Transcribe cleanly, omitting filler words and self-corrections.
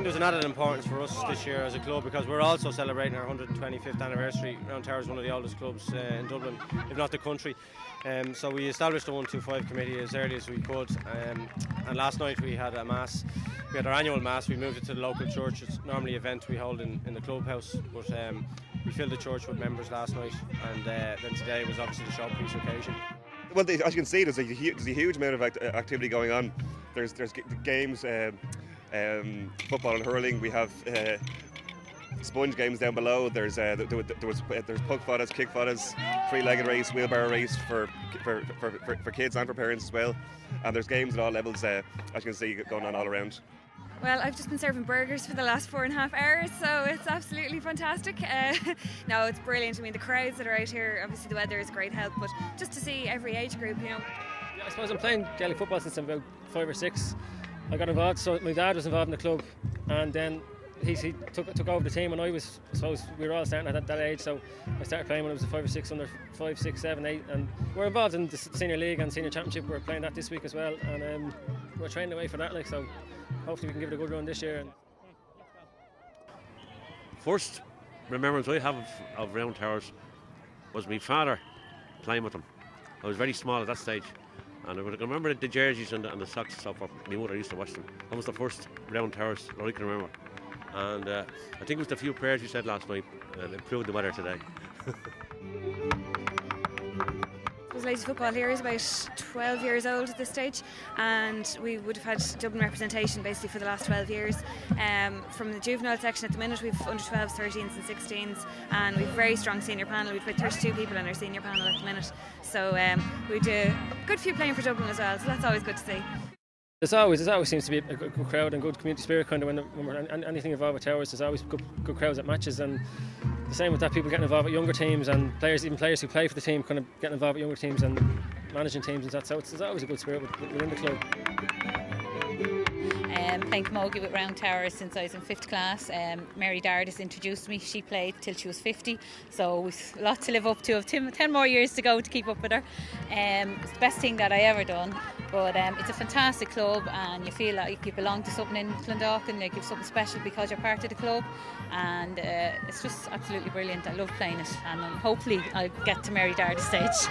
think there's an added importance for us this year as a club because we're also celebrating our 125th anniversary. Round Towers is one of the oldest clubs in Dublin, if not the country. So we established the 125 committee as early as we could, and last night we had a mass. We had our annual mass. We moved it to the local church. It's normally an event we hold in the clubhouse, but we filled the church with members last night, and then today was obviously the showpiece occasion. Well, as you can see, there's a huge amount of activity going on. There's games, football and hurling. We have sponge games down below. There's puck fodders, kick fodders, three-legged race, wheelbarrow race for kids and for parents as well. And there's games at all levels, as you can see, going on all around. Well, I've just been serving burgers for the last 4.5 hours, so it's absolutely fantastic. No, it's brilliant. I mean, the crowds that are out here, obviously the weather is a great help, but just to see every age group, you know. Yeah, I suppose I'm playing Gaelic football since I'm about 5 or 6. I got involved, so my dad was involved in the club, and then he took over the team, and I suppose we were all starting at that age, so I started playing when I was 5 or 6, under 5, 6, 7, 8, and we're involved in the senior league and senior championship. We're playing that this week as well, and we're training away for that, so hopefully we can give it a good run this year. First remembrance I have of Round Towers was my father playing with them. I was very small at that stage, and I remember the jerseys and the socks and stuff. My mother used to watch them. That was the first Round Towers that I can remember. And I think it was the few prayers you said last night that improved the weather today. Ladies football here is about 12 years old at this stage, and we would have had Dublin representation basically for the last 12 years. From the juvenile section at the minute we've under 12s, 13s and 16s, and we've a very strong senior panel. We've about 32 people in our senior panel at the minute, so we do a good few playing for Dublin as well, so that's always good to see. There always seems to be a good crowd and good community spirit kind of when we're anything involved with Towers. There's always good crowds at matches, and the same with that, people getting involved with younger teams and even players who play for the team kind of getting involved with younger teams and managing teams and that. So there's always a good spirit within the club. Playing camogie with Round Towers since I was in 5th class. Mary Dardis introduced me. She played till she was 50, so we've a lot to live up to. 10 more years to go to keep up with her. It's the best thing that I ever done. But it's a fantastic club, and you feel like you belong to something in Clondalkin, like you've something special because you're part of the club, and it's just absolutely brilliant. I love playing it, and hopefully I'll get to Mary Dardis stage.